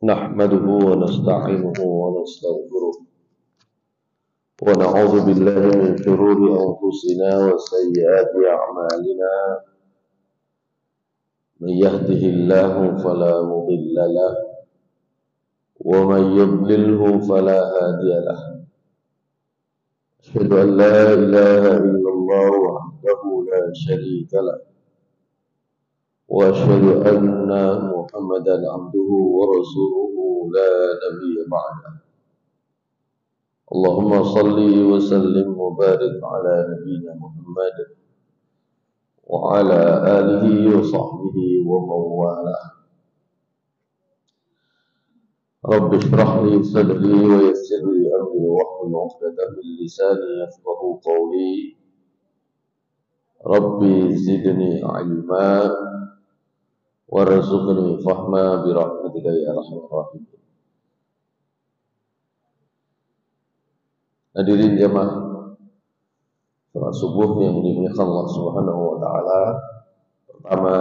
نحمده ونستعينه ونستغفره ونعوذ بالله من شرور أنفسنا وسيئات أعمالنا من يهده الله فلا مضل له ومن يضلله فلا هادي له أشهد أن لا إله إلا الله وحده لا شريك له وأشهد أن محمدا عبده ورسوله لا نبي بعده اللهم صل وسلم وبارك على نبينا محمد وعلى آله وصحبه ومن والاه رب اشرح لي صدري ويسر لي أمري واحلل عقدة من لساني يفقهوا قولي ربي زدني علما warzuqni fahma birahmatika ya arhamar rahimin. Hadirin jamaah salat subuh yang dimuliakan Allah Subhanahu wa taala. Pertama,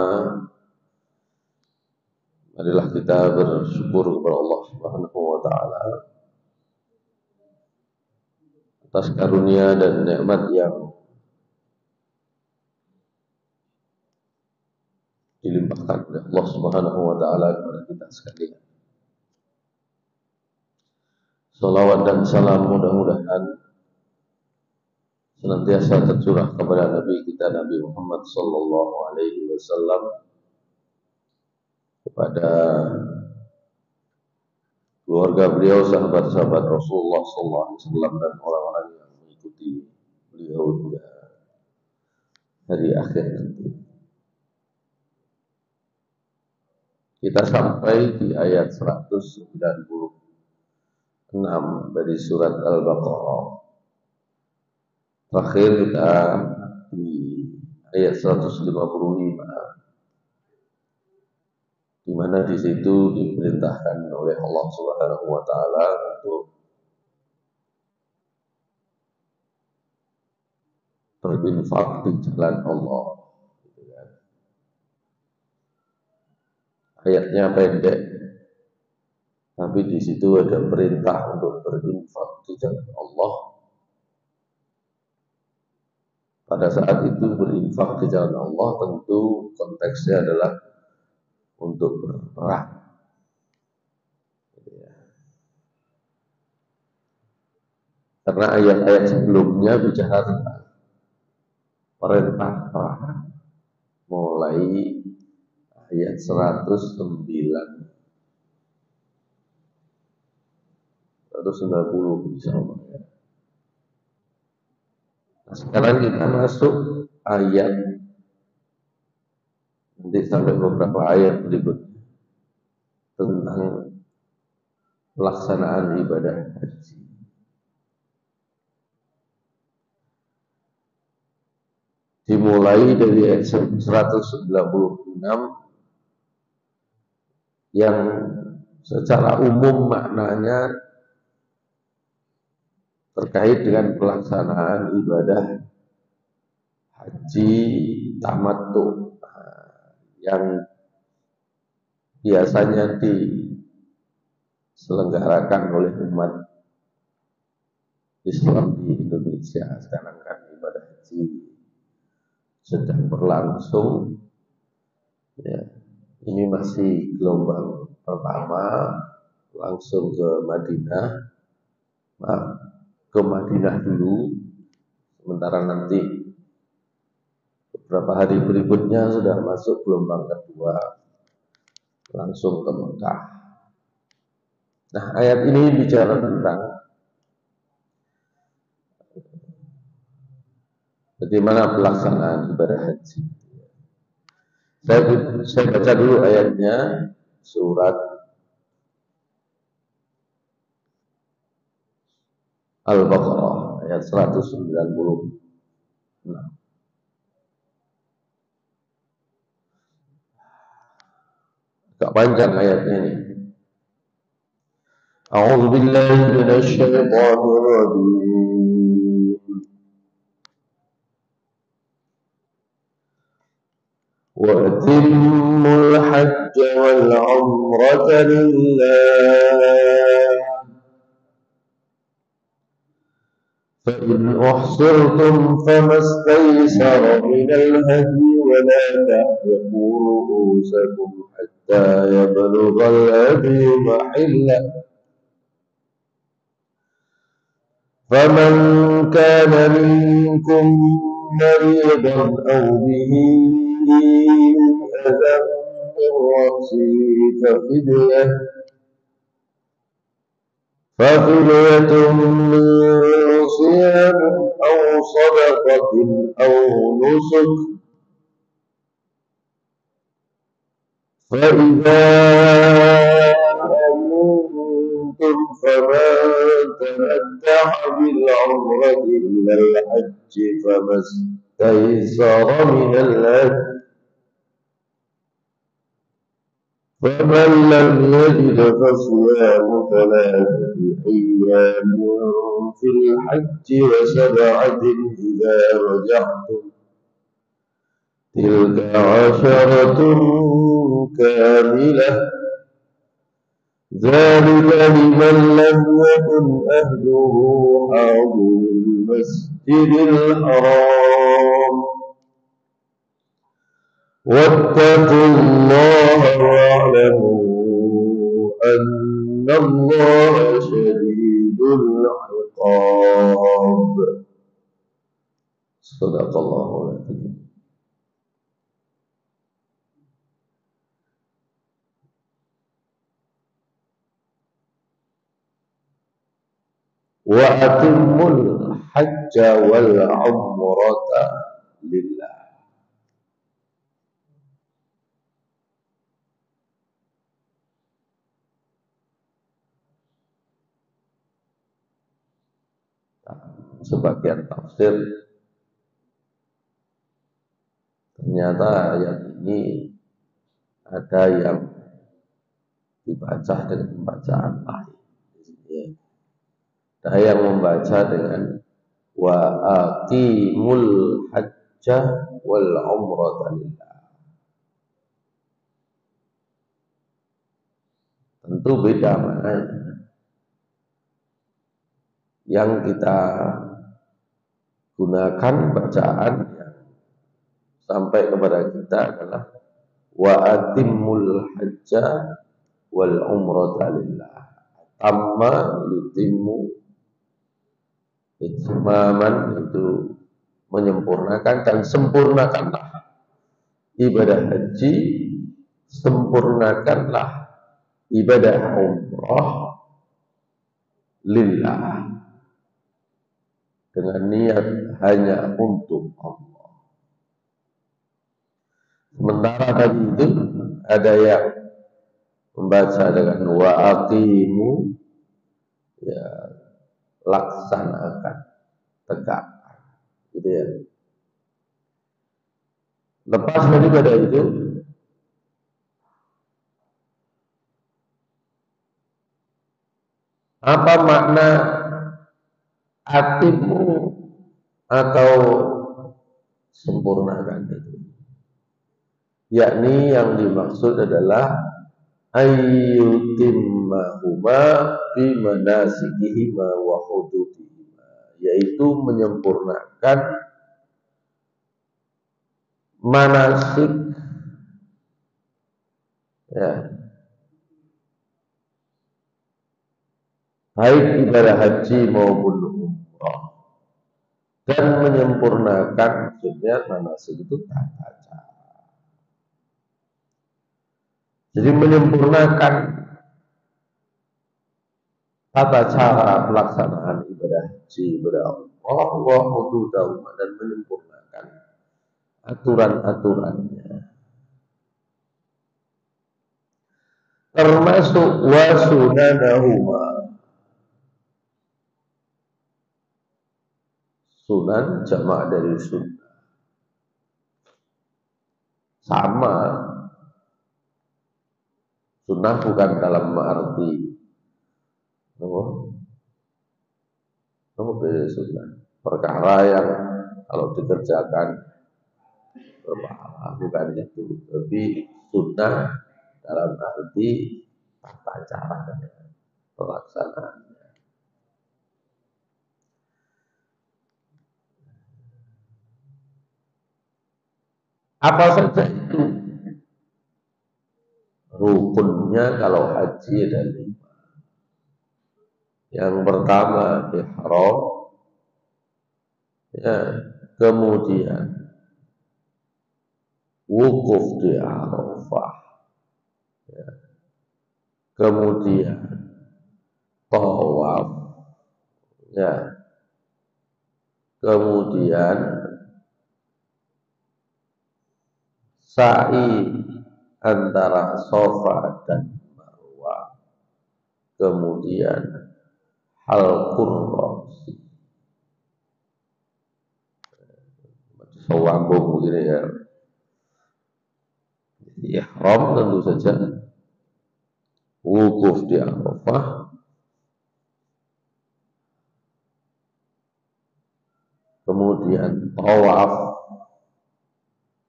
marilah kita bersyukur kepada Allah Subhanahu wa taala atas karunia dan nikmat yang dilimpahkan oleh Allah Subhanahu wa taala kepada kita sekalian. Salawat dan salam mudah-mudahan senantiasa tercurah kepada Nabi kita Nabi Muhammad sallallahu alaihi wasallam, kepada keluarga beliau, sahabat-sahabat Rasulullah sallallahu alaihi wasallam dan orang-orang yang mengikuti beliau hingga hari akhir nanti. Kita sampai di ayat 196 dari surat Al-Baqarah. Terakhir kita di ayat 155, di mana di situ diperintahkan oleh Allah Subhanahu wa taala untuk berinfak di jalan Allah. Ayatnya pendek, tapi di situ ada perintah untuk berinfak di jalan Allah. Pada saat itu berinfak di jalan Allah tentu konteksnya adalah untuk berperang. Karena ayat-ayat sebelumnya bicara tentang perintah perang, mulai ayat 190 insyaallah ya. Nah, sekarang kita masuk ayat nanti sampai beberapa ayat berikutnya tentang pelaksanaan ibadah haji. Dimulai dari ayat 196 yang secara umum maknanya terkait dengan pelaksanaan ibadah haji tamattu yang biasanya diselenggarakan oleh umat Islam di Indonesia. Sekarang kan ibadah haji sedang berlangsung ya. Ini masih gelombang pertama, langsung ke Madinah. Ke Madinah dulu, sementara nanti beberapa hari berikutnya sudah masuk gelombang kedua, langsung ke Mekah. Nah, ayat ini bicara tentang bagaimana pelaksanaan ibadah haji. Saya baca dulu ayatnya, surat Al-Baqarah ayat 196. Agak panjang ayatnya ini. A'udzu billahi minasy syaithanir rajim. Wa atimmul hajj الحج والعمرة لله فإن أحصرتم فما استيسر من الهدي ولا تحلقوا رؤوسكم حتى يبلغ الهدي محله فمن كان منكم مريضا أو به أذى من رأسه ففدية من صيام أو صدقة أو نسك فإذا أمنتم فمن تمتع بالعمرة إلى الحج فما استيسر من الهدي فمن لم يجد فصيام 3 أيام في الحج و7 إذا رجعتم تلك 10 كاملة ذلك لمن لم يكن أهله حاضر المسجد الحرام واتقوا الله واعلموا أن الله شديد العقاب. صدق الله العظيم. Wa atimul hajja wal umrata lillah. Sebagian tafsir ternyata ayat ini ada yang dibaca dengan bacaan lain. Ada yang membaca dengan wa aqimul hajja wal umrata lillah. Tentu beda maknanya. Yang kita gunakan bacaan yang sampai kepada kita adalah wa atimul hajja wal umrata lillah. Amma yutimmu, itmaman itu menyempurnakan, dan sempurnakanlah ibadah haji, sempurnakanlah ibadah umrah lillah dengan niat hanya untuk Allah. Sementara tadi itu ada yang membaca dengan wa aqimu, ya laksanakan, tegakkan, gitu ya. Lepas daripada itu, apa makna atimu atau sempurnakan itu? Yakni yang dimaksud adalah ayyutimmahuma bi manasikihima wa hududihima, yaitu menyempurnakan manasik, ya, baik ibadah haji maupun umrah, dan menyempurnakan, maksudnya manasik itu tata cara. Jadi menyempurnakan tata cara pelaksanaan ibadah haji, ibadah umrah, wa hududahuma, dan menyempurnakan aturan-aturannya, termasuk wa sunanahuma. Sunan jamak dari sunnah. Sama. Sunnah bukan dalam arti sunnah perkara yang kalau dikerjakan berpahala, bukan itu. Tapi sunnah dalam arti tata cara pelaksanaannya. Apa saja itu? Rukunnya kalau haji ada 5. Yang pertama ihram, ya, kemudian wukuf di Arafah, ya, kemudian tawaf, ya, kemudian sa'i antara Safa dan Marwah, kemudian halqur ra'si. Sewambung begini ya. Ihram tentu saja, wukuf di Arafah, kemudian tawaf,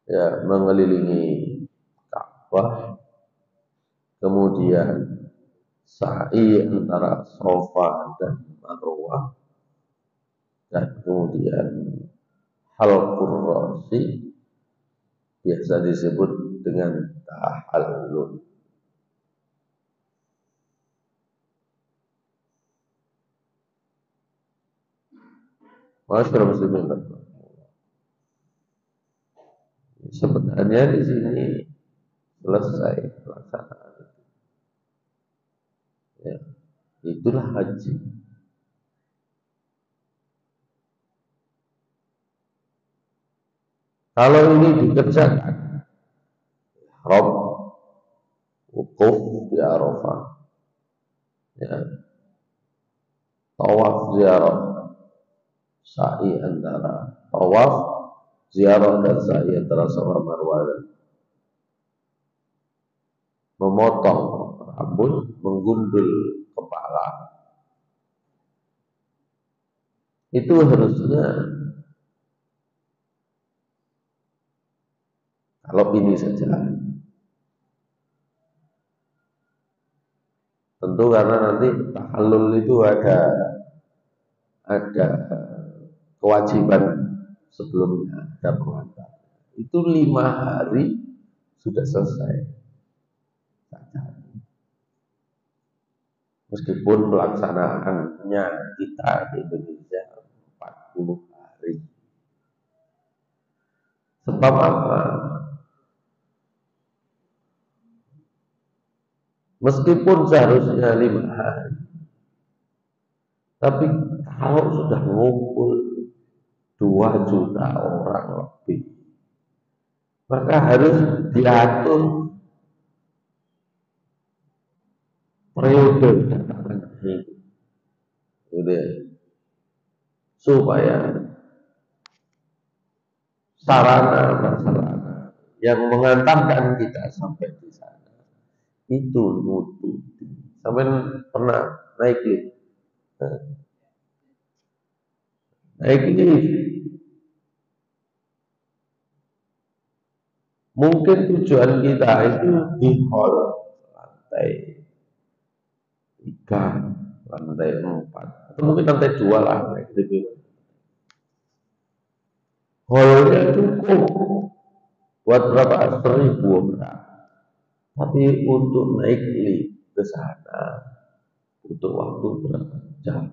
ya, mengelilingi Ka'bah, kemudian sa'i antara Safa dan Marwah, dan kemudian halqur ra'si, biasa disebut dengan tahallul. Masyaallah muslimin. Sebenarnya di sini selesai pelaksanaan. Ya, itulah haji. Kalau ini dikerjakan, ihram, wukuf di Arafah, ya, tawaf ziarah, sa'i antara tawaf ziarah dan sa'i antara Safa Marwah, memotong rambut, menggundul kepala, itu harusnya, kalau ini saja, tentu karena nanti tahallul itu ada kewajiban sebelumnya, ada pengantar. Itu 5 hari sudah selesai. Meskipun pelaksanaannya kita di Indonesia 40 hari. Sebab apa? Meskipun seharusnya 5 hari, tapi kalau sudah ngumpul 2 juta orang lebih, maka harus diatur periode gitu ya, supaya sarana yang mengantarkan kita sampai di sana itu mutu. Sampai pernah naik lift, mungkin tujuan kita itu di hall lantai 3, lantai 4, atau mungkin lantai 2 lah, naik lift. Hallnya cukup buat berapa? 1000 orang. Tapi untuk naik lift ke sana butuh waktu berapa jam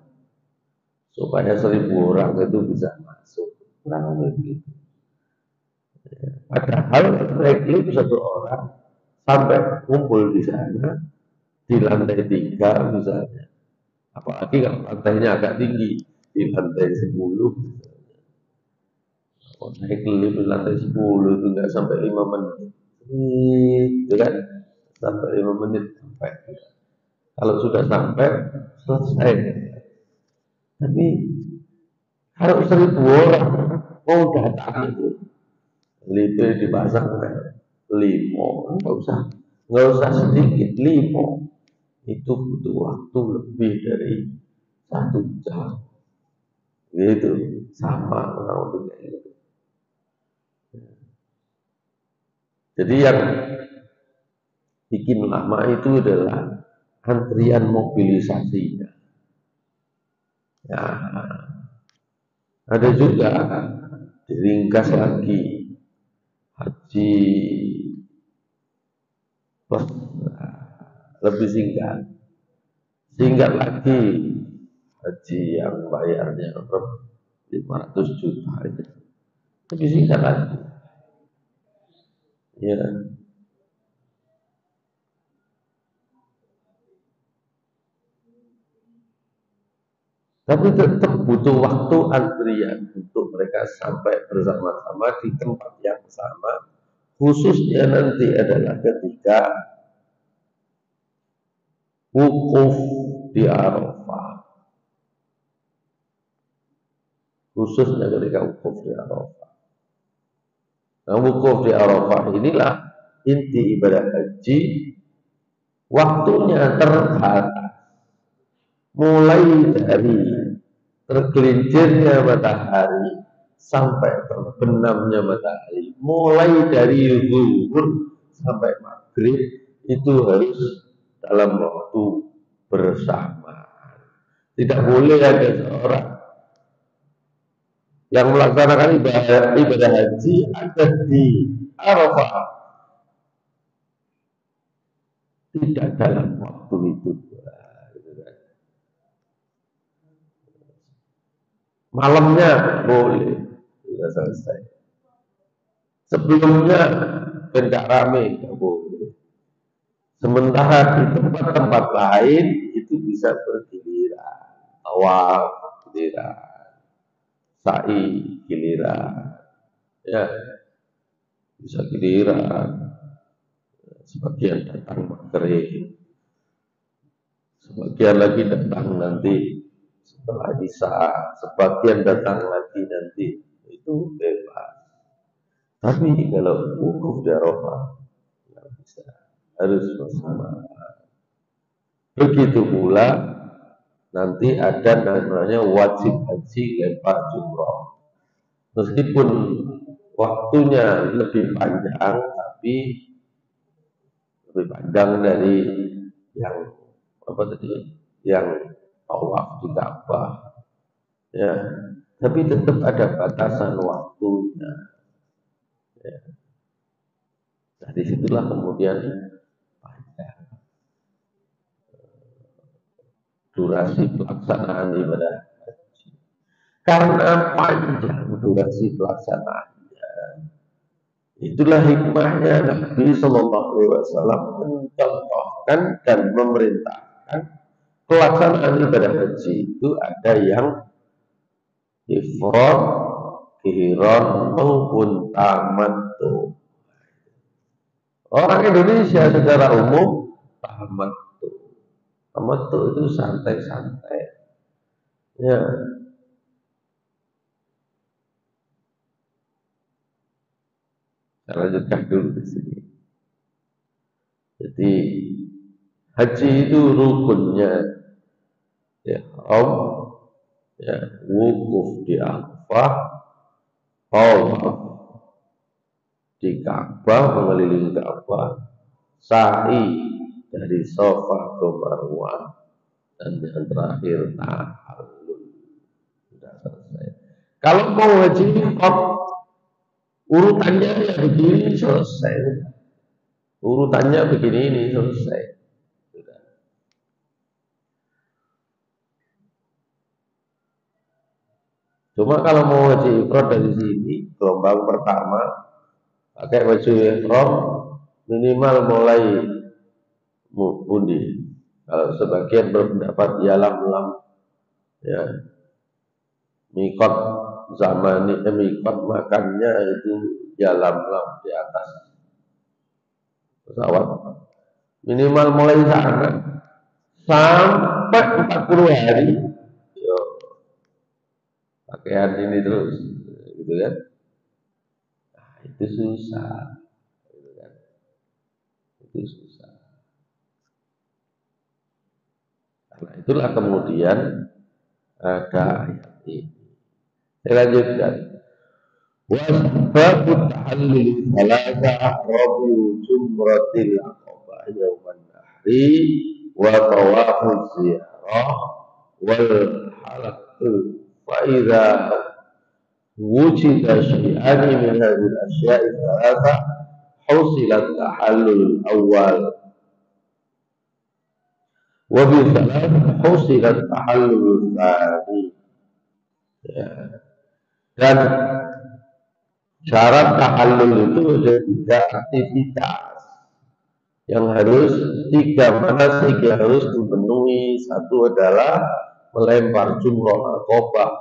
supaya 1000 orang itu bisa masuk, kurang lebih gitu. Padahal naik lift 1 orang sampai kumpul di sana di lantai 3 misalnya, apalagi kalau lantainya agak tinggi di lantai 10, naik lift lantai 10 itu nggak sampai 5 menit, itu kan sampai 5 menit sampai. Kalau sudah sampai selesai. Tapi kalau 1000 orang mau datang itu, lift dipasang 5, nggak usah sedikit, 5 itu butuh waktu lebih dari 1 jam. Gitu, sama kurang lebih kayak gitu. Jadi yang bikin lama itu adalah antrian mobilisasinya. Ya, ada juga diringkas lagi haji plus lebih singkat lagi haji yang bayarnya 500 juta itu lebih singkat lagi. Ya, tapi tetap butuh waktu antrian untuk mereka sampai bersama-sama di tempat yang sama. Khususnya nanti adalah ketika wukuf di Arafah. Khususnya ketika wukuf di Arafah. Nah, wukuf di Arafah inilah inti ibadah haji. Waktunya terbatas. Mulai dari tergelincirnya matahari sampai terbenamnya matahari, mulai dari zuhur sampai maghrib itu harus dalam waktu bersamaan. Tidak boleh ada seorang yang melaksanakan ibadah haji ada di Arafah tidak dalam waktu itu. Malamnya boleh, sudah selesai. Sebelumnya tidak rame, tidak boleh. Sementara di tempat-tempat lain itu bisa bergiliran, tawaf giliran, sa'i giliran, ya bisa giliran. Sebagian datang maghrib, sebagian lagi datang nanti setelah isya, sebagian datang lagi nanti, itu bebas. Tapi kalau wukuf di Arafah nggak bisa, harus bersama. Begitu pula nanti ada namanya wajib haji lempar jumroh. Meskipun waktunya lebih panjang, tapi lebih panjang dari yang apa tadi, yang tawaf di Ka'bah, ya, tapi tetap ada batasan waktunya. Ya. Dari situlah kemudian panjang durasi pelaksanaan ibadah haji. Karena panjang durasi pelaksanaannya, itulah hikmahnya Nabi Shallallahu Alaihi Wasallam mencontohkan dan memerintahkan pelaksanaan ibadah haji itu ada yang ifrad, qiran maupun tamattu. Orang Indonesia secara umum tamattu. Tamattu itu santai-santai. Ya. Saya lanjutkan dulu di sini. Jadi haji itu rukunnya ya, ya, wukuf di Arafah, tawaf di Ka'bah, mengelilingi Ka'bah, sa'i dari Safa ke Marwah, dan yang terakhir tahallul. Sudah selesai. Kalau mau haji urutannya ya begini selesai. Urutannya begini ini selesai. Sudah. Cuma kalau mau haji ifrad dari sini, gelombang pertama pakai baju ihram minimal mulai mundi. Kalau sebagian berpendapat ya lam ya mikot zaman ini mikot makannya itu ya lam di atas pesawat. Minimal mulai sana sampai 40 hari yo pakaian ini terus gitu kan. Nah, itu susah gitu kan. Itu susah. Karena itulah kemudian ada ayat ini. Saya lanjutkan. Wasbabut tahallul salasa rabu jumratil aqabah. yauman nahri wa tawafuz ziyarah wal halaqul fa idza wujida syai'ani min hadhihi al-asya'i thalatha husilat tahallul awal wa bi thalath husilat tahallul tsani. Ya. Dan syarat tahallul itu ada 3 aktivitas yang harus 3 manasik yang harus dipenuhi. Satu adalah melempar jumrah aqabah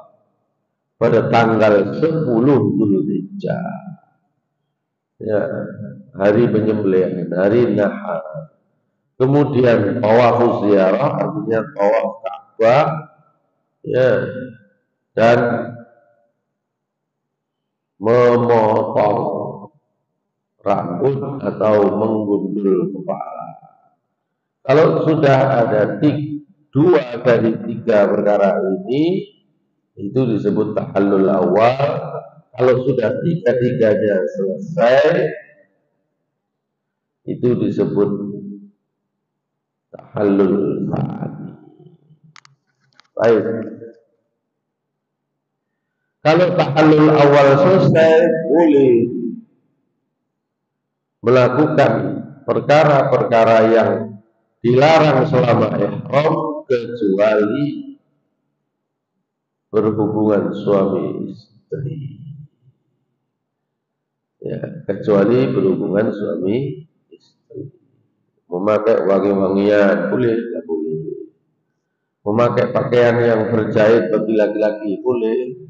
pada tanggal 10 Dzulhijjah, ya, hari penyembelihan, hari nahar. Kemudian tawaf ziarah, artinya tawaf Ka'bah, ya, dan memotong rambut atau menggundul kepala. Kalau sudah ada 2 dari 3 perkara ini, itu disebut tahallul awal. Kalau sudah 3-tiganya selesai, itu disebut tahallul tsani. Baik. Kalau tahallul awal selesai, boleh melakukan perkara-perkara yang dilarang selama ihram kecuali berhubungan suami istri. Ya, kecuali berhubungan suami istri. Memakai wangi-wangian boleh, tidak boleh. Memakai pakaian yang berjahit bagi laki-laki boleh,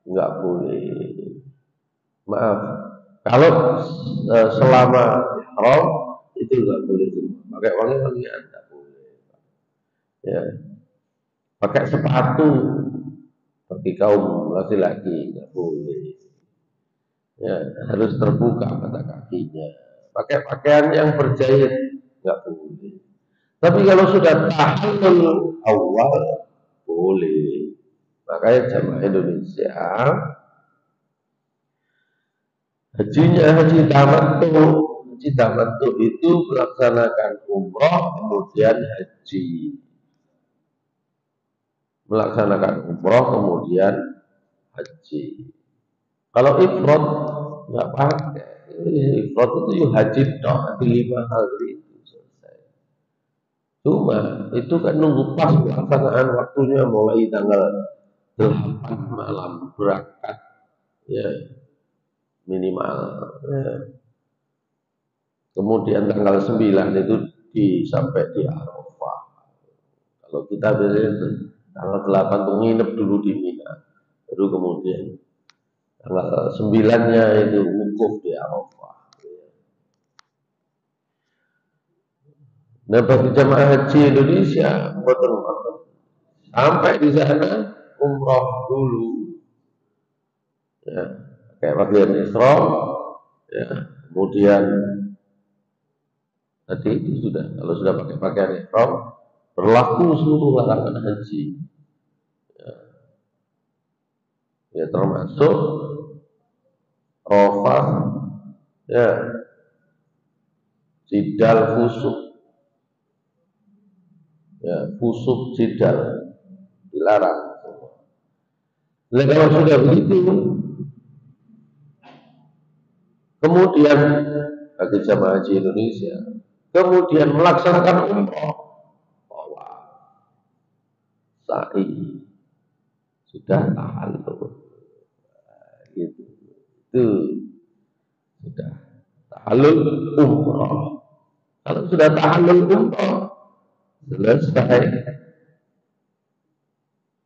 enggak boleh. Maaf, kalau selama ihram itu enggak boleh semua. Pakai wangi-wangian enggak boleh. Ya. Pakai sepatu bagi kaum laki-laki enggak boleh. Ya, harus terbuka mata kakinya. Pakai pakaian yang berjahit enggak boleh. Tapi kalau sudah tahallul awal boleh. Makanya jamaah Indonesia haji tamattu itu melaksanakan umroh kemudian haji, melaksanakan umroh kemudian haji. Kalau ifrad nggak pakai, ifrad itu haji toh di 5 hari itu selesai. Cuma itu kan nunggu pas pelaksanaan waktunya, mulai tanggal 8 malam berangkat, ya minimal. Ya. Kemudian tanggal 9 itu sampai di Arafah. Kalau kita biasanya tanggal 8 tuh nginep dulu di Mina, baru kemudian tanggal 9-nya itu wukuf di Arafah. Nah, bagi jamaah haji Indonesia, sampai di sana umroh dulu, ya, kayak pakaian ihram, ya, kemudian tadi itu sudah, kalau sudah pakai pakaian ihram berlaku seluruh larangan haji, ya, ya termasuk rafah, ya, jidal fusuk, ya, fusuk jidal dilarang. Nah, kalau sudah begitu, kemudian bagi jamaah haji Indonesia, kemudian melaksanakan umroh, sa'i, sudah tahallul, gitu. Itu sudah tahallul umroh. Kalau sudah tahallul umroh selesai,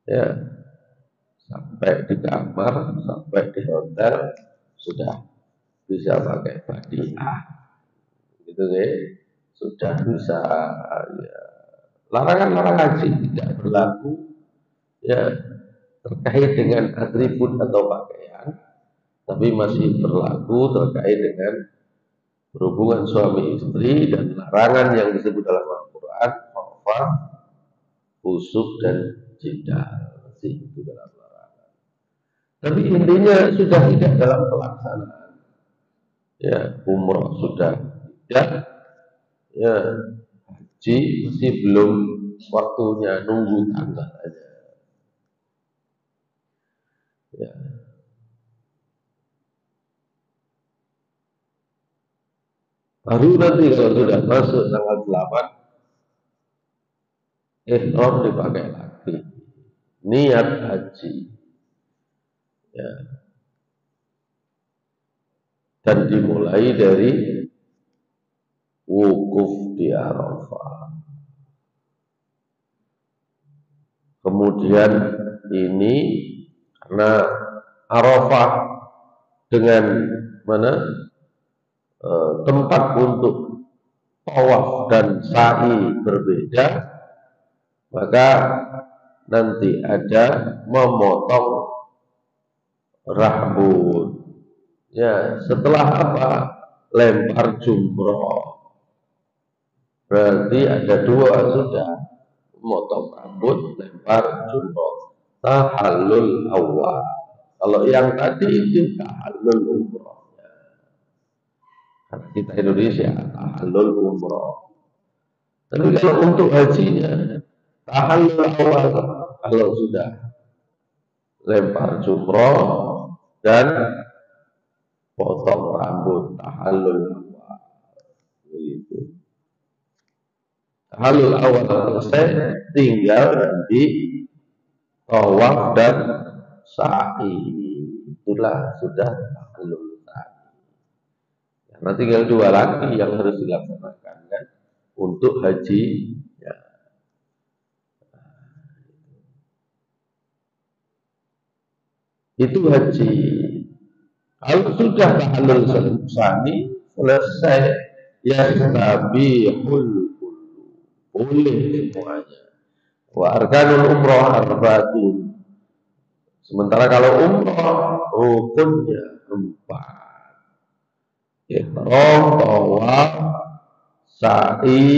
ya, sampai di kamar, sampai di hotel sudah bisa pakai badiah, gitu ya, sudah bisa, ya, larangan-larangan haji tidak berlaku, ya, terkait dengan atribut atau pakaian, tapi masih berlaku terkait dengan berhubungan suami istri dan larangan yang disebut dalam Al-Quran, rafah, busuk dan jidal, masih itu dalam larangan. Tapi intinya sudah tidak dalam pelaksanaan. Ya, umroh sudah tidak, ya haji masih belum waktunya, nunggu tanggal aja. Ya. Baru nanti kalau sudah masuk tanggal 8, ihram dipakai lagi. Niat haji. Ya. Dan dimulai dari wukuf di Arafah. Kemudian ini karena Arafah dengan mana tempat untuk tawaf dan sa'i berbeda, maka nanti ada memotong rambut. Ya, setelah apa? Lempar jumroh. Berarti ada dua sudah, memotong rambut, lempar jumroh. Tahallul awal. Kalau yang tadi itu tahallul umroh. Kita Indonesia tahallul umroh. Tapi kalau untuk hajinya tahallul awal, kalau sudah lempar jumroh dan potong rambut, tahallul awal. Begitu. Tahallul awal selesai, tinggal nanti tawaf dan sa'i. Itulah sudah tahallul sa'i. Nah, tinggal dua lagi yang harus dilaksanakan kan untuk haji. Ya. Itu haji. Kalau sudah tahallul sani selesai, ya tabihul boleh semuanya. Wa arkanul umroh arba'atun. Sementara kalau umroh rukunnya 4. Ihram, tawaf, sa'i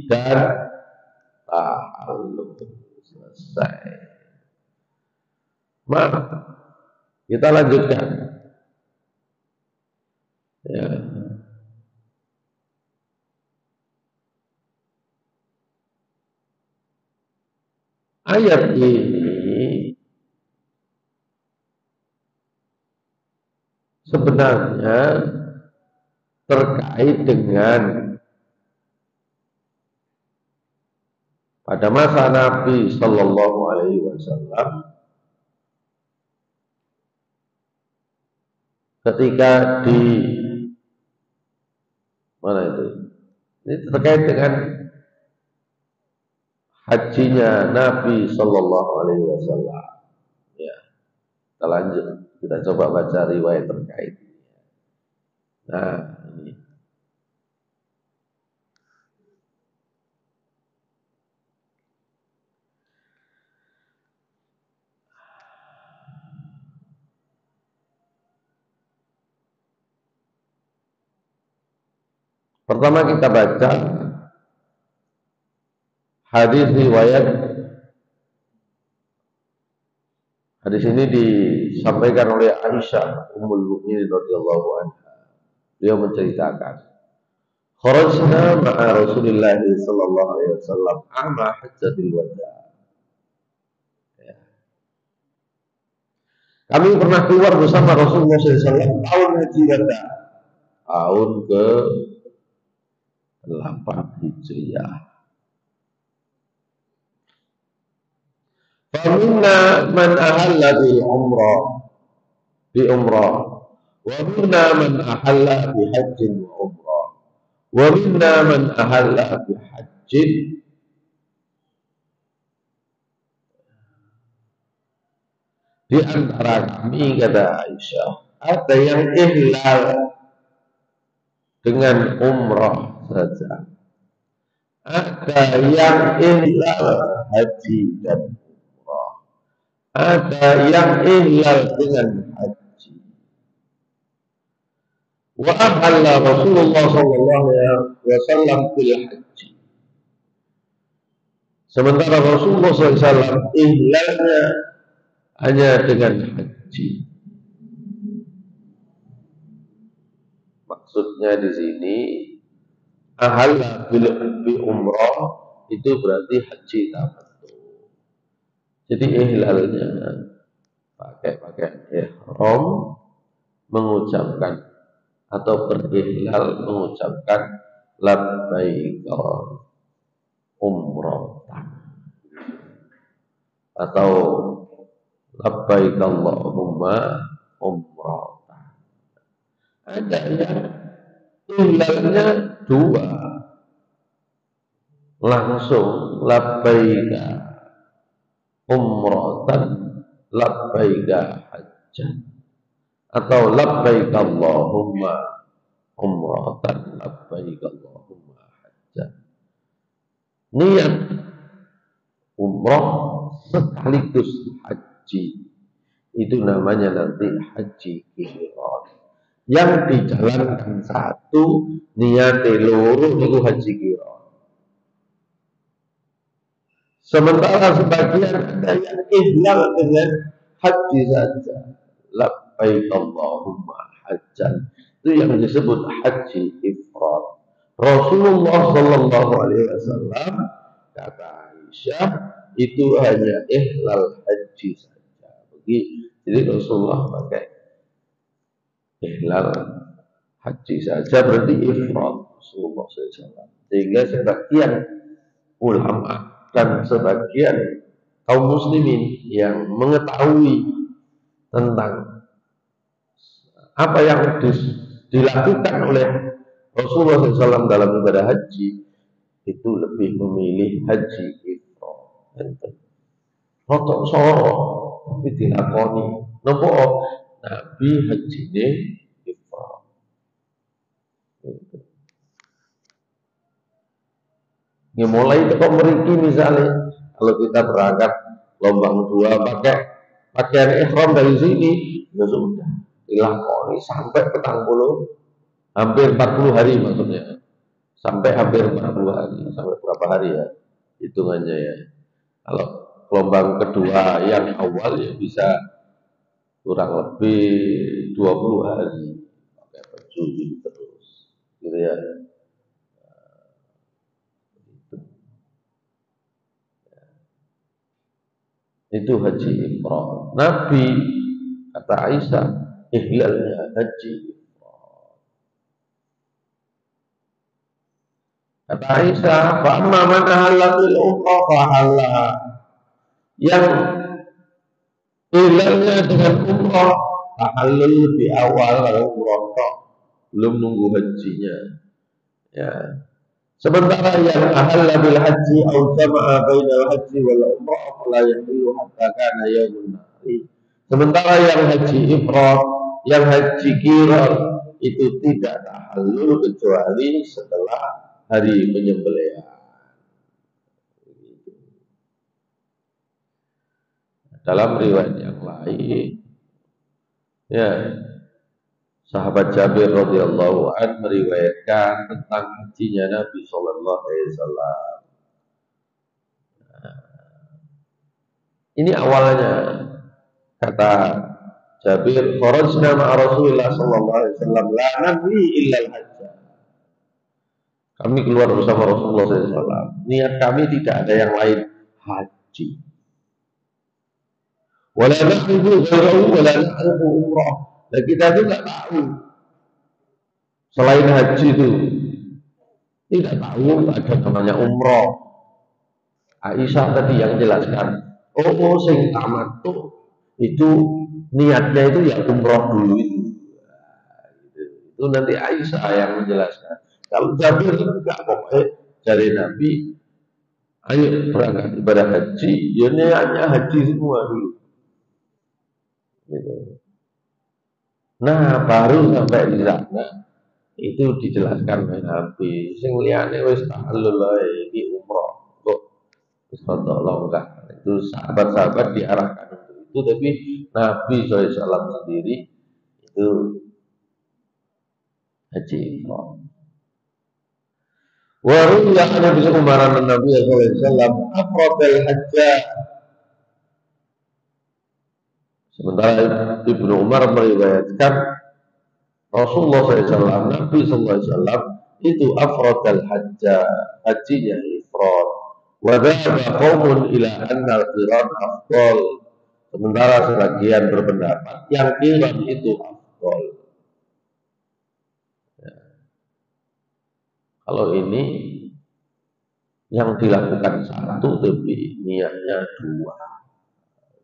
dan tahallul. Selesai. Maka kita lanjutkan. Ya. Ayat ini sebenarnya terkait dengan pada masa Nabi Sallallahu Alaihi Wasallam ketika di mana itu? Ini terkait dengan hajinya Nabi Sallallahu Alaihi Wasallam. Ya, kita lanjut, kita coba baca riwayat terkait. Nah, ini. Pertama kita baca hadis riwayat. Hadis ini disampaikan oleh Aisyah Ummul Mukminin radhiyallahu anha. Beliau menceritakan, kharajna ma'a Rasulillah sallallahu alaihi wasallam ama hajjatil wada. Ya. Kami pernah keluar bersama Rasulullah SAW tahun haji wada, tahun ke-8 Hijriah. Faminna man ahalla bil umrah bi umrah, wa minna man ahalla bi hajjin wa umrah, wa minna man ahalla bi hajjin. Di antara kami, kata Aisyah, ada yang ihlal dengan umrah saja, ada yang ihlal haji dan umrah, ada yang ihlal dengan haji. Wa ahalla Rasulullah sallallahu alaihi wasallam bil haji. Sementara Rasulullah SAW ihlalnya hanya dengan haji. Maksudnya di sini ahalla bi umrah itu berarti haji tamattu. Jadi ihlalnya pakai ihram, mengucapkan atau berihlal mengucapkan labbaik umratan atau labbaik Allahumma umratan. Ada yang ihlalnya dua, langsung labbaika umratan labbaika hajjan atau labbaik Allahumma umratan labbaik Allahumma hajjan. Niat umrah sekaligus haji itu namanya nanti haji qiran. Yang dijalankan satu niat loro itu haji qiran. Sementara sebagian ada yang ihlal dengan haji saja. Labbaik Allahumma hajjan. Itu yang disebut haji ifrad. Rasulullah Shallallahu Alaihi Wasallam kata Aisyah itu hanya ihlal haji saja. Jadi Rasulullah pakai ihlal haji saja berarti ifrad Rasulullah SAW. Sehingga sebagian ulama dan sebagian kaum muslimin yang mengetahui tentang apa yang dilakukan oleh Rasulullah SAW dalam ibadah haji itu lebih memilih haji ifrad. Rotok soro tapi dilakoni nopo Nabi haji ini ifrad. Ya mulai ke mriki misalnya kalau kita berangkat gelombang 2 pakai pakaian ihram dari sini ya sudah dilakoni sampai petang puluh hampir 40 hari maksudnya sampai hampir 40 hari sampai berapa hari ya hitungannya ya. Kalau gelombang kedua yang awal ya bisa kurang lebih 20 hari pakai baju gitu terus gitu ya. Itu haji ifrad. Nabi kata Aisyah ihlalnya haji ifrad. Kata Aisyah, fa amma man ahalla bil umrah fa ahalla. Yang ihlalnya dengan umrah tahallul di awal umrah belum nunggu hajinya. Ya. Sementara yang ahalla bil haji atau jama'a bainal haji wal umrah fala yahillu hatta kana yaumun nahri. Sementara yang haji ifrad, yang haji qiran itu tidak tahallul kecuali setelah hari penyembelihan. Dalam riwayat yang lain, ya sahabat Jabir radhiyallahu an meriwayatkan tentang hajinya Nabi sallallahu alaihi wasallam. Ini awalnya kata Jabir, "Kharajna ma'a Rasulillah sallallahu alaihi wasallam la nabli illa al-hajj." Kami keluar bersama Rasulullah sallallahu alaihi wasallam. Niat kami tidak ada yang lain, haji. Wala nahribu ghairahu wala nahribu umrah. Dan kita itu tidak tahu selain haji itu tidak tahu ada namanya umroh. Aisyah tadi yang jelaskan, sing tamattu itu niatnya itu ya umroh dulu itu. Itu nanti Aisyah yang menjelaskan. Kalau Jabir itu enggak pokoknya dari Nabi, ayo berangkat ibadah haji, ya niatnya haji semua dulu. Gitu. Nah, baru sampai di sana itu dijelaskan oleh Nabi. Sing liyane wis tahallul ae iki umroh. Kok wis tolong enggak. Itu sahabat-sahabat diarahkan untuk itu, tapi Nabi SAW sendiri itu haji ifrad. Wa ruya an Nabi Umar Nabi sallallahu alaihi wasallam afradal hajja. Sementara Ibnu Umar meriwayatkan Rasulullah SAW, Nabi SAW itu afradal hajja, hajinya ifrad. Wa dhahaba qaumun ila anna al-qiran afdal. Sementara sebagian berpendapat yang qiran itu afdal. Ya. Kalau ini yang dilakukan satu tapi niatnya dua,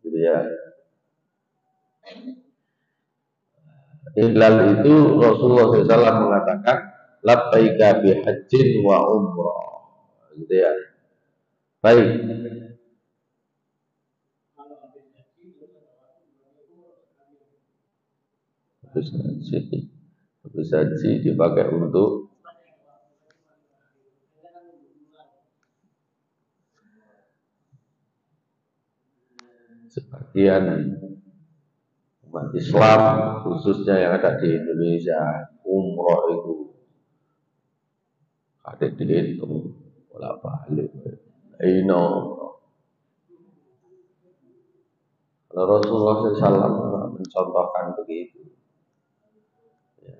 gitu ya. Ilal itu Rasulullah SAW mengatakan labbaika bihajjin wa umrah, gitu ya. Baik. Habis haji dipakai untuk sebagian umat Islam khususnya yang ada di Indonesia, umroh itu ada dihitung bolak balik. Ino, kalau Rasulullah SAW mencontohkan begitu. Ya.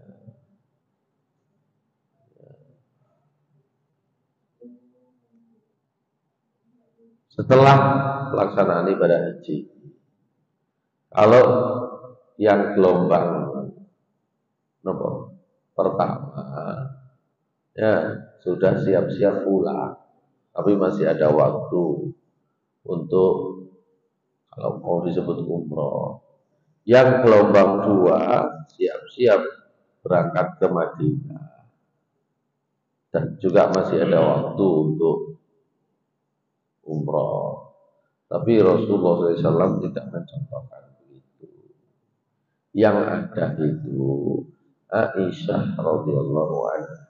Setelah pelaksanaan ibadah haji, kalau yang gelombang pertama, ya sudah siap-siap pulang, tapi masih ada waktu untuk kalau mau disebut umroh. Yang gelombang dua siap-siap berangkat ke Madinah dan juga masih ada waktu untuk umroh. Tapi Rasulullah SAW tidak mencontohkan begitu. Yang ada itu Aisyah radhiyallahu anha,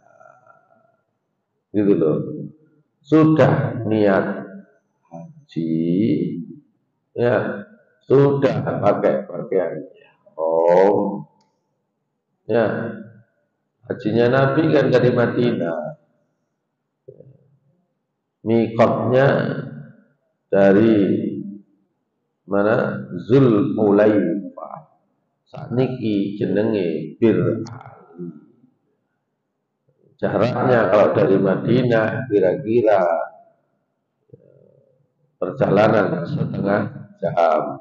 gitu loh. Sudah niat haji, ya sudah pakai pakaian ihram, ya hajinya Nabi kan dari Madinah, mikotnya dari mana? Zulhulaifah. Sakniki jenenge Bir Ali. Jaraknya kalau dari Madinah kira-kira perjalanan setengah jam,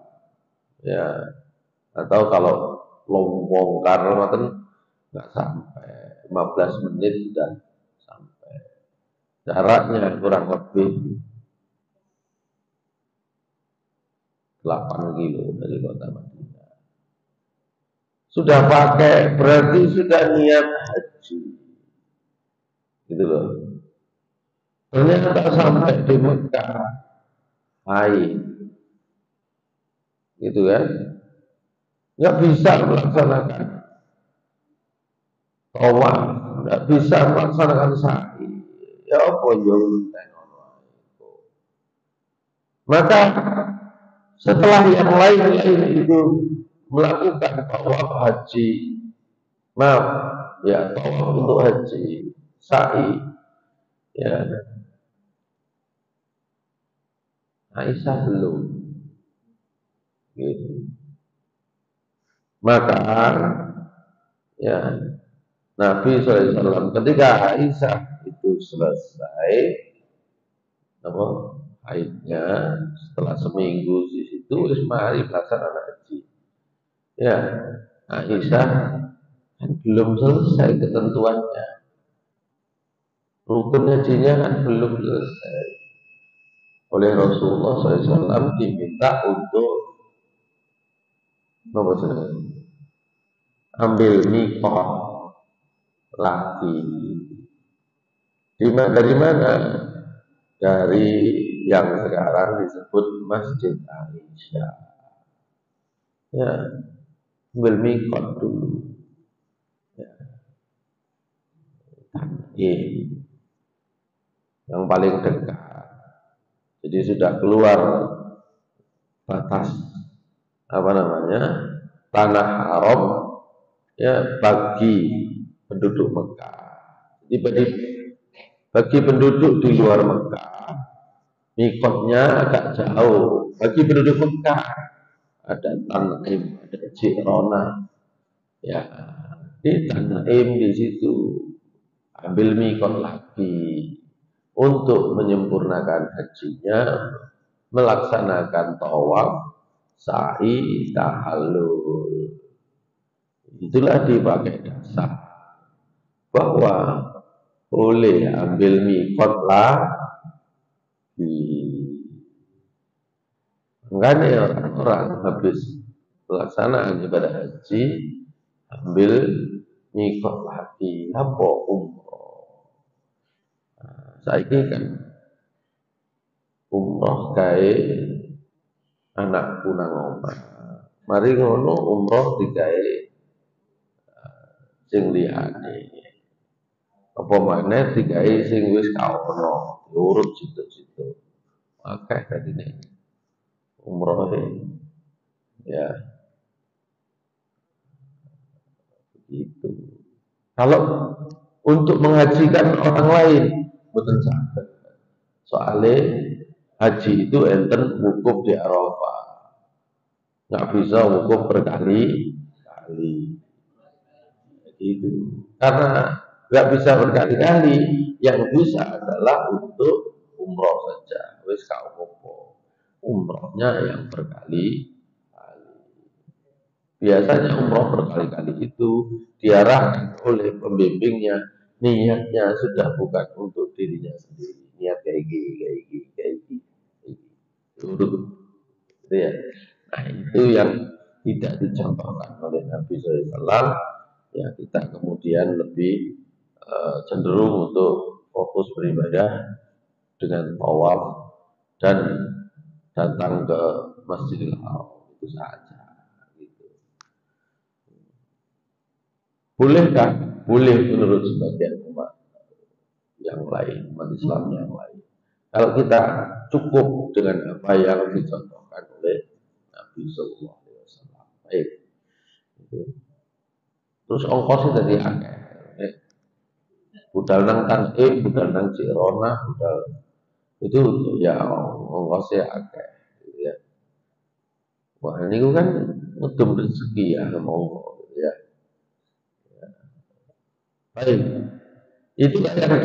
ya. Atau kalau longgar nggak sampai 15 menit sudah sampai. Jaraknya kurang lebih 8 kilo dari kota Madinah. Sudah pakai, berarti sudah niat haji, gitu loh. Ternyata sampai di Mekah, haid, gitu kan, nggak bisa melaksanakan tawaf, nggak bisa melaksanakan sa'i. Ya apa maka setelah yang lain itu melakukan tawaf haji, maaf ya, tawaf untuk haji, sa'i, ya, Aisyah belum, gitu. Maka ya Nabi SAW ketika Aisyah itu selesai apa haidnya, setelah seminggu di situ wis mari pelaksanaan haji. Ya, Aisyah kan belum selesai ketentuannya. Rukun hajinya kan belum selesai. Oleh Rasulullah SAW diminta untuk ambil mikot lagi. Dari mana? Dari yang sekarang disebut Masjid Aisyah. Ya, ambil mikot dulu. Ya. Yang paling dekat. Jadi sudah keluar batas apa namanya tanah haram, ya, bagi penduduk Mekah. Jadi bagi penduduk di luar Mekah, mikotnya agak jauh. Bagi penduduk Mekah ada Tan'im, ada Ji'rana, ya, di Tan'im di situ ambil mikot lagi untuk menyempurnakan hajinya, melaksanakan tawaf, sa'i, tahallul. Itulah dipakai dasar bahwa boleh ambil mikot lagi. Makanya orang-orang habis pelaksanaan ibadah haji ambil mikot lagi, apa umroh. Saiki kan umroh gawe anakku nang omah. Mari ngono umroh digawe sing liyane. Apa maneh digawe sing wis kaono, urut situ-situ. Akeh dadine umroh ya itu. Kalau untuk menghajikan orang lain betul saged. Soalnya haji itu enten wukuf di Arafah. Nggak bisa wukuf berkali-kali. Itu. Karena nggak bisa berkali-kali, yang bisa adalah untuk umroh saja. Wis kaupo. Umrohnya yang berkali-kali. Biasanya umroh berkali-kali itu diarahkan oleh pembimbingnya, niatnya sudah bukan untuk dirinya sendiri, niat kayak gini. Turut, gitu ya. Nah itu yang tidak dicontohkan oleh Nabi SAW. Ya kita kemudian lebih cenderung untuk fokus beribadah dengan tawaf dan datang ke Masjidil Haram itu saja. Bolehkah? Boleh menurut sebagian umat yang lain, umat Islam yang lain. Kalau kita cukup dengan apa yang dicontohkan oleh Nabi Sallallahu Alaihi Wasallam. Baik. Terus ongkosnya tadi akeh. Budal nang Tan'im, budal nang Cirona, budal itu ya ongkosnya akeh. Ya. Wah ini kan ngedum rezeki ya monggo ya. Baik. Itulah yang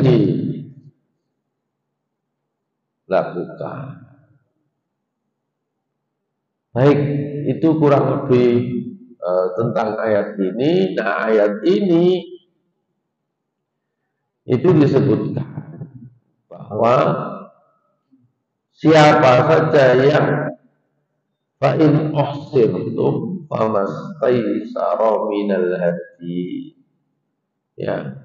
dilakukan. Baik, itu kurang lebih tentang ayat ini. Nah, ayat ini itu disebutkan bahwa siapa saja yang fa'in uhsirtum famastaysara minal hadi, ya,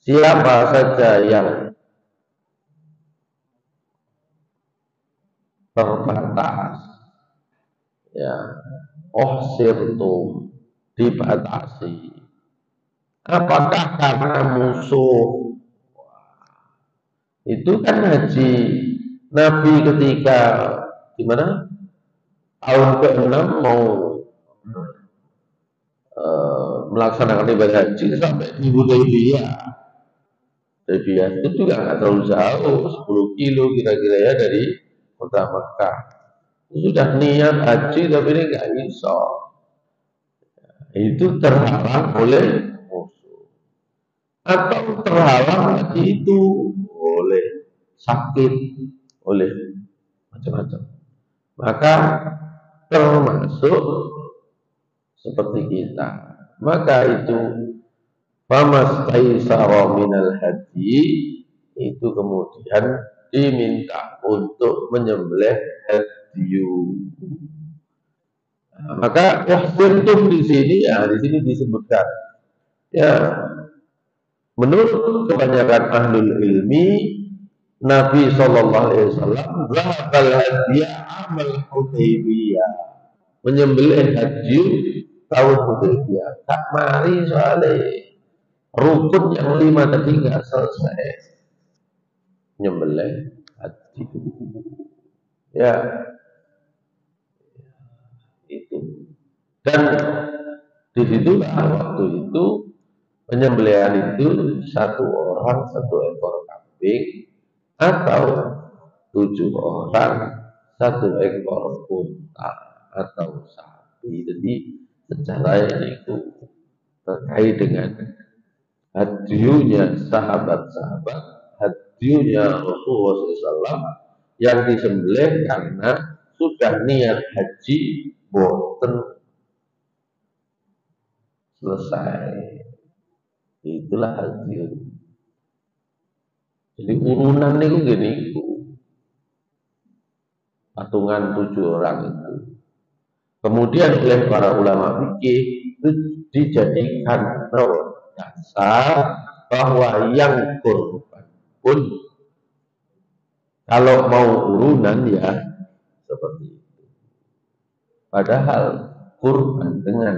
siapa saja yang terbatas, ya, uhsirtum dibatasi. Apakah karena musuh? Itu kan haji Nabi ketika gimana? Tahun ke-6 mau melaksanakan ibadah haji sampai di Hudaybiyah. Hudaybiyah itu juga nggak terlalu jauh, 10 kilo kira-kira ya dari kota Mekah. Sudah niat haji tapi ini nggak bisa. Itu terhalang oleh musuh. Atau terhalang itu oleh sakit, oleh macam-macam. Maka termasuk seperti kita. Maka itu famastaysara minal hadi itu kemudian diminta untuk menyembelih hadyu. Maka wahsirtum di sini ya di sini disebutkan ya menurut kebanyakan ahlul ilmi Nabi Shallallahu Alaihi Wasallam zahbal hadiah amal Hudaybiyah menyembelih haji tahun Hudaybiyah. Tak mari soalnya rukun yang 5 tadi nggak selesai menyembelih haji. Ya itu dan di situlah waktu itu penyembelihan itu 1 orang 1 ekor kambing atau 7 orang 1 ekor unta atau sapi. Jadi secara itu terkait dengan hadiunya sahabat-sahabat, hadiunya Rasulullah SAW yang disembelih karena sudah niat haji boten selesai. Itulah hadiu. Jadi urunan itu gini, patungan 7 orang itu. Kemudian oleh para ulama fikih itu dijadikan dasar bahwa yang kurban pun kalau mau urunan ya seperti itu. Padahal kurban dengan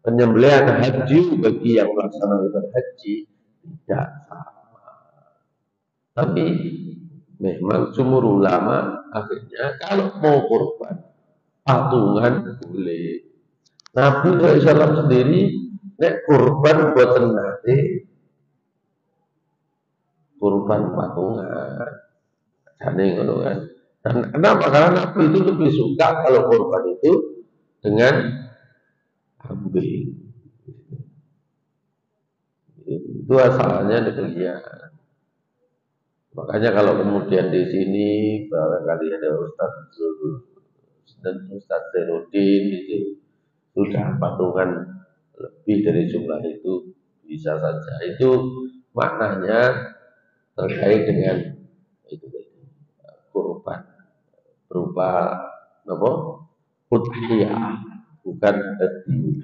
penyembelihan haji bagi yang melaksanakan haji tidak sama. Tapi memang jumhur ulama akhirnya kalau mau kurban patungan boleh. Nabi SAW sendiri nek kurban buatan nanti kurban patungan. Jadi ngono kan. Dan kenapa? Karena Nabi itu lebih suka kalau kurban itu dengan kambing. Itu asalnya demikian. Makanya kalau kemudian di sini barangkali ada Ustaz dan Ustaz Zainuddin itu sudah patungan lebih dari jumlah itu bisa saja. Itu maknanya terkait dengan itu kurban berupa apa? Udhiyah, bukan hadiu.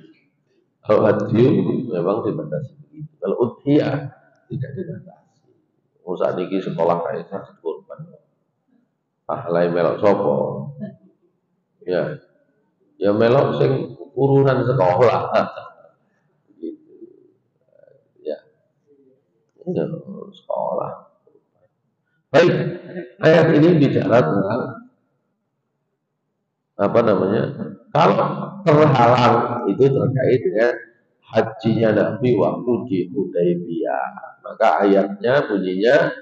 Kalau hadiu memang dibatasi begitu. Kalau udhiyah tidak dibatasi. Saat ini sekolah kayak kurban. Pahalai melok sopo. Ya, ya melok sing urunan sekolah. Gitu. Ya, ya, sekolah. Baik, ayat ini bicara tentang kalau terhalang itu terkait dengan hajinya Nabi waktu di Hudaybiyah. Maka ayatnya bunyinya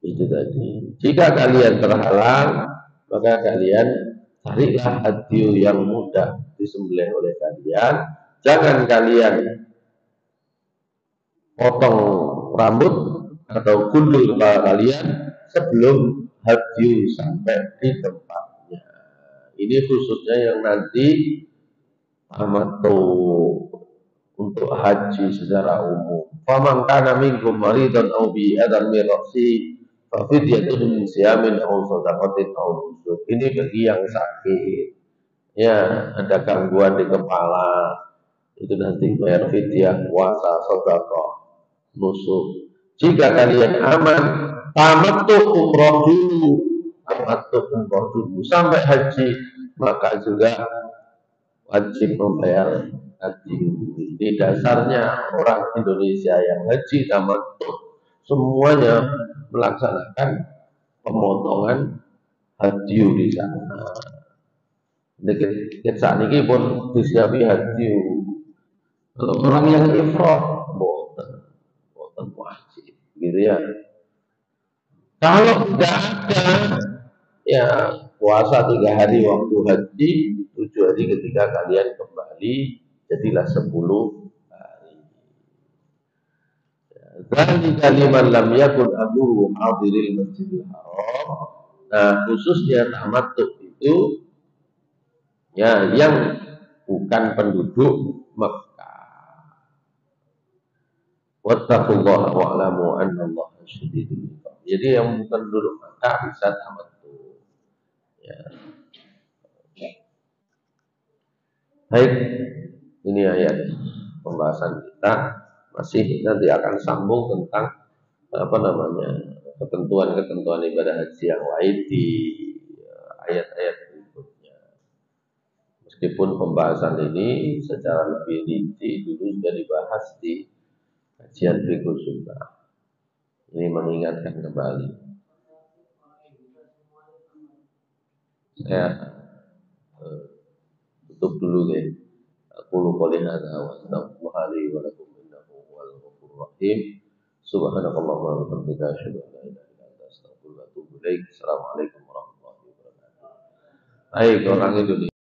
itu tadi. Jika kalian terhalang, maka kalian carilah hadiu yang mudah disembelih oleh kalian. Jangan kalian potong rambut atau gundul kepala kalian sebelum hadiu sampai di tempatnya. Ini khususnya yang nanti tamattu untuk haji secara umum. Faman kana minkum maridan aw bi adan min ra'si fa fidyatun min siyamin aw shadaqatin aw nusuk. Ini bagi yang sakit. Ya, ada gangguan di kepala. Itu nanti bayar fidyah, puasa, sedekah, nusuk. Jika kalian aman, tamattu umroh dulu. Tamattu umroh dulu sampai haji, maka juga wajib membayar haji. Ini dasarnya orang Indonesia yang haji tamattu semuanya melaksanakan pemotongan haji di sana. Saat ini pun disiapi haji. Kalau orang yang ifrad, boten wajib, gitu ya. Kalau tidak ada, ya puasa 3 hari waktu haji, 7 hari ketika kalian kembali, jadilah 10 hari. Dzalika liman lam yakun abuhu hadiril masjidil haram. Nah, khususnya tamattu itu ya yang bukan penduduk Mekah. Wattaqullaha wa'lamu annallaha syadidul iqab. Jadi yang bukan penduduk Mekah bisa tamattu. Ya. Baik, ini ayat pembahasan kita masih nanti akan sambung tentang ketentuan-ketentuan ibadah haji yang lain di ayat-ayat berikutnya. Meskipun pembahasan ini secara lebih rinci dulu sudah dibahas di kajian Fiqhul Sunnah. Ini mengingatkan kembali. Saya tutup dulu ya. Aku qouli hadza wa astaghfirullaha li wa lakum innahu huwal ghafurur rahim. Subhanakallahumma wa bihamdika asyhadu an la ilaha illa anta astaghfiruka wa atubu ilaik. Assalamualaikum warahmatullahi wabarakatuh. Baik, orang Indonesia